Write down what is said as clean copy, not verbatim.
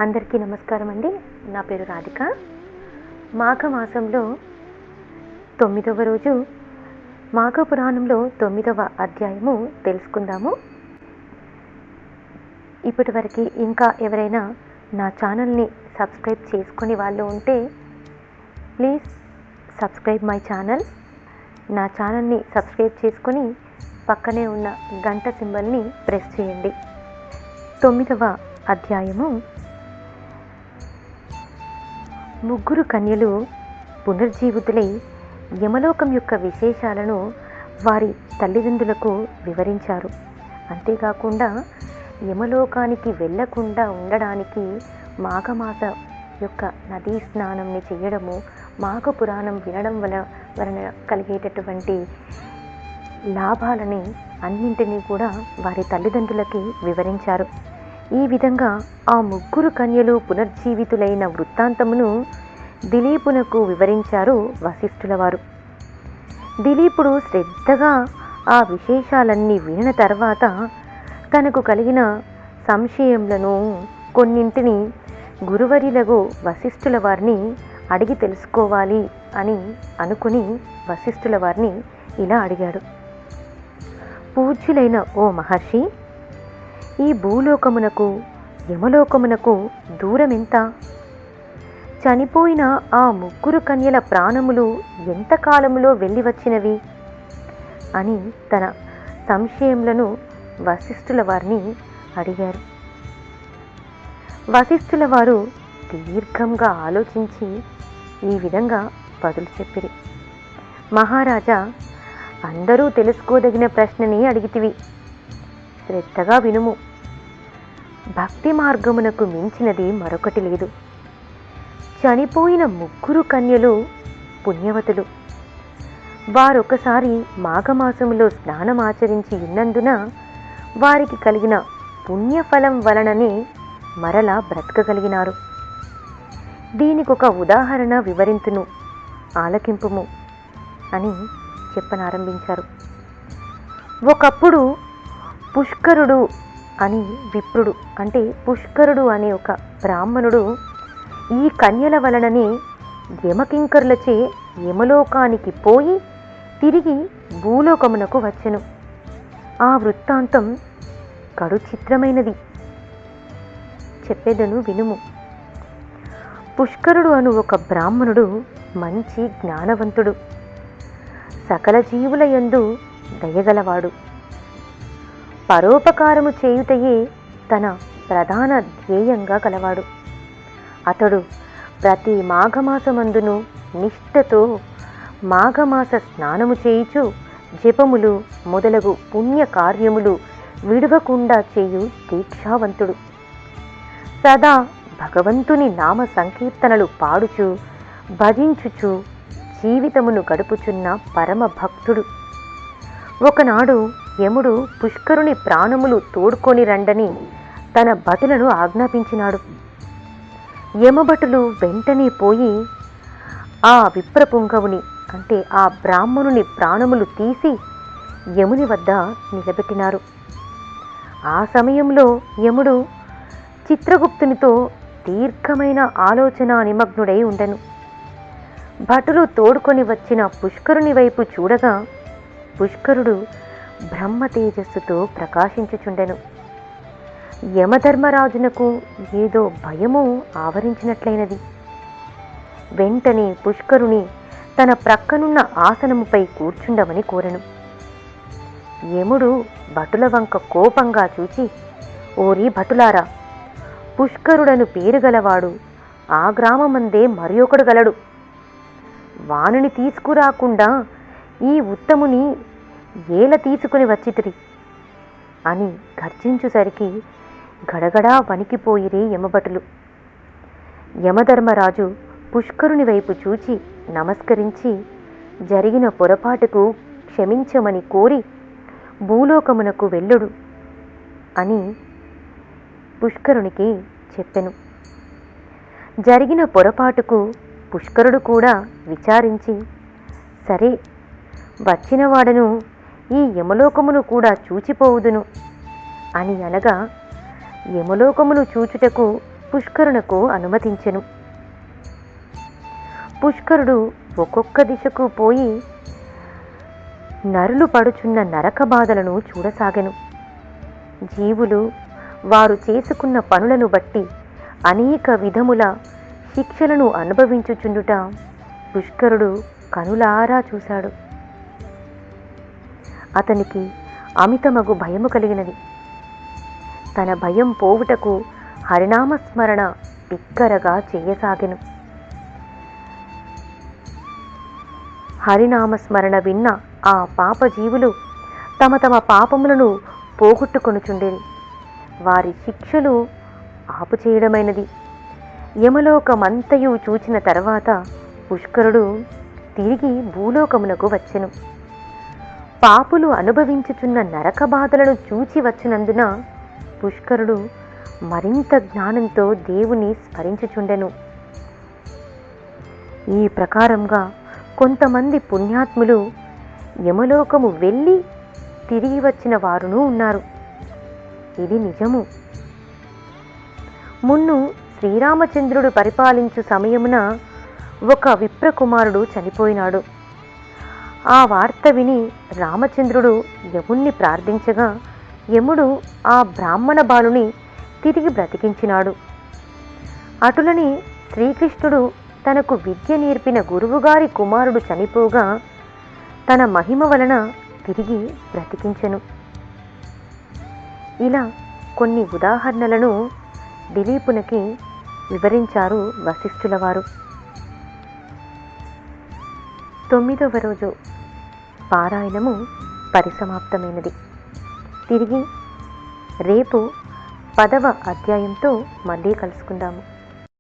అందరికీ నమస్కారం అండి. నా పేరు రాధిక. మాఘమాసంలో 9వ రోజు మాఘ పురాణంలో 9వ అధ్యాయము తెలుసుకుందాము. ఇప్పటి వరకు ఇంకా ఎవరైనా నా ఛానల్ని సబ్స్క్రైబ్ చేసుకుని వాళ్ళు ఉంటే ప్లీజ్ సబ్స్క్రైబ్ మై ఛానల్. నా ఛానల్ని సబ్స్క్రైబ్ చేసుకుని పక్కనే ఉన్న గంట సింబల్ని ప్రెస్ చేయండి. 9వ అధ్యాయము. ముగ్గురు కన్యలు పునర్జీవితులై యమలోకం యొక్క విశేషాలను వారి తల్లిదండ్రులకు వివరించారు. అంతేకాకుండా యమలోకానికి వెళ్లకుండా ఉండడానికి మాఘమాస యొక్క నదీ స్నానంని చేయడము, మాఘ పురాణం వినడం వలన కలిగేటటువంటి లాభాలని అన్నింటినీ కూడా వారి తల్లిదండ్రులకి వివరించారు. ఈ విధంగా ఆ ముగ్గురు కన్యలు పునర్జీవితులైన వృత్తాంతమును దిలీపునకు వివరించారు వశిష్ఠుల వారు. దిలీపుడు శ్రద్ధగా ఆ విశేషాలన్నీ వినిన తర్వాత తనకు కలిగిన సంశయములను కొన్నింటిని గురువర్యులకు వశిష్ఠుల వారిని అడిగి తెలుసుకోవాలి అని అనుకుని వశిష్ఠుల వారిని ఇలా అడిగాడు. పూజ్యులైన ఓ మహర్షి, ఈ భూలోకమునకు యమలోకమునకు దూరం ఎంత? చనిపోయిన ఆ ముగ్గురు కన్యల ప్రాణములు ఎంత కాలములో వెళ్ళి వచ్చినవి అని తన సంశయములను వశిష్ఠుల వారిని అడిగారు. వశిష్ఠుల వారు దీర్ఘంగా ఆలోచించి ఈ విధంగా బదులు చెప్పిరి. మహారాజా, అందరూ తెలుసుకోదగిన ప్రశ్నని అడిగితివి. శ్రద్ధగా వినుము. భక్తి మార్గమునకు మించినది మరొకటి లేదు. చనిపోయిన ముగ్గురు కన్యలు పుణ్యవతులు. వారొకసారి మాఘమాసములో స్నానమాచరించి ఉన్నందున వారికి కలిగిన పుణ్యఫలం వలననే మరలా బ్రతకగలిగినారు. దీనికొక ఉదాహరణ వివరింతును, ఆలకింపుము అని చెప్పనారంభించారు. ఒకప్పుడు పుష్కరుడు అని విప్రుడు, అంటే పుష్కరుడు అనే ఒక బ్రాహ్మణుడు ఈ కన్యల వలననే యమకింకరులచే యమలోకానికి పోయి తిరిగి భూలోకమునకు వచ్చెను. ఆ వృత్తాంతం కడు చిత్రమైనది, చెప్పేదను వినుము. పుష్కరుడు అను ఒక బ్రాహ్మణుడు మంచి జ్ఞానవంతుడు, సకల జీవుల యందు దయగలవాడు. పరోపకారము చేయుటయే తన ప్రధాన ధ్యేయంగా గలవాడు. అతడు ప్రతి మాఘమాసమందును నిష్ఠతో మాఘమాస స్నానము చేయుచు జపములు మొదలగు పుణ్య కార్యములు విడువకుండా చేయు దీక్షావంతుడు. సదా భగవంతుని నామ సంకీర్తనలు పాడుచు భజించుచు జీవితమును గడుపుచున్న పరమ భక్తుడు. ఒకనాడు యముడు పుష్కరుని ప్రాణములు తోడుకొని రండని తన భటులను ఆజ్ఞాపించినాడు. యమభటులు వెంటనే పోయి ఆ విప్రపుంగవుని, అంటే ఆ బ్రాహ్మణుని ప్రాణములు తీసి యముని వద్ద నిలబెట్టినారు. ఆ సమయంలో యముడు చిత్రగుప్తునితో దీర్ఘమైన ఆలోచన నిమగ్నుడై ఉండెను. భటులు తోడుకొని వచ్చిన పుష్కరుని వైపు చూడగా పుష్కరుడు బ్రహ్మ తేజస్సుతో ప్రకాశించుచుండెను. యమధర్మరాజునకు ఏదో భయము ఆవరించినట్లయినది. వెంటనే పుష్కరుని తన ప్రక్కనున్న ఆసనముపై కూర్చుండమని కోరెను. యముడు భటుల వంక కోపంగా చూచి, ఓరి భటులారా, పుష్కరుడను పేరు గలవాడు ఆ గ్రామమందే మరి ఒకడు గలడు. వానిని తీసుకురాకుండా ఈ ఉత్తముని ఏల తీసుకుని వచ్చితిరి అని గర్జించుసరికి గడగడా వణికిపోయిరి యమభటులు. యమధర్మరాజు పుష్కరుని వైపు చూచి నమస్కరించి జరిగిన పొరపాటుకు క్షమించమని కోరి భూలోకమునకు వెళ్ళుడు అని పుష్కరునికి చెప్పెను. జరిగిన పొరపాటుకు పుష్కరుడు కూడా విచారించి, సరే, వచ్చినవాడను ఈ యమలోకమును కూడా చూచిపోవుదును అని అనగా, యమలోకమును చూచుటకు పుష్కరునకు అనుమతించెను. పుష్కరుడు ఒక్కొక్క దిశకు పోయి నరులు పడుచున్న నరక బాధలను చూడసాగెను. జీవులు వారు చేసుకున్న పనులను బట్టి అనేక విధముల శిక్షలను అనుభవించుచుండుట పుష్కరుడు కనులారా చూశాడు. అతనికి అమితమగు భయము కలిగినది. తన భయం పోవుటకు హరినామస్మరణ బిగ్గరగా చేయసాగెను. హరినామస్మరణ విన్న ఆ పాపజీవులు తమ తమ పాపములను పోగొట్టుకొనుచుండేది. వారి శిక్షలు ఆపుచేయడమైనది. యమలోకమంతయు చూచిన తర్వాత పుష్కరుడు తిరిగి భూలోకమునకు వచ్చెను. పాపులు అనుభవించుచున్న నరక బాధలను చూచి వచ్చినందున పుష్కరుడు మరింత జ్ఞానంతో దేవుని స్మరించుచుండెను. ఈ ప్రకారంగా కొంతమంది పుణ్యాత్ములు యమలోకము వెళ్ళి తిరిగి వచ్చిన వారును ఉన్నారు. ఇది నిజము. మున్ను శ్రీరామచంద్రుడు పరిపాలించు సమయమున ఒక విప్రకుమారుడు చనిపోయినాడు. ఆ వార్త విని రామచంద్రుడు యముణ్ణి ప్రార్థించగా యముడు ఆ బ్రాహ్మణ బాలుని తిరిగి బ్రతికించినాడు. అటులని శ్రీకృష్ణుడు తనకు విద్య నేర్పిన గురువుగారి కుమారుడు చనిపోగా తన మహిమ వలన తిరిగి బ్రతికించెను. ఇలా కొన్ని ఉదాహరణలను దిలీపునికి వివరించారు వశిష్ఠుల వారు. 9వ రోజు పారాయణము పరిసమాప్తమైనది. తిరిగి రేపు 10వ అధ్యాయంతో మళ్ళీ కలుసుకుందాము.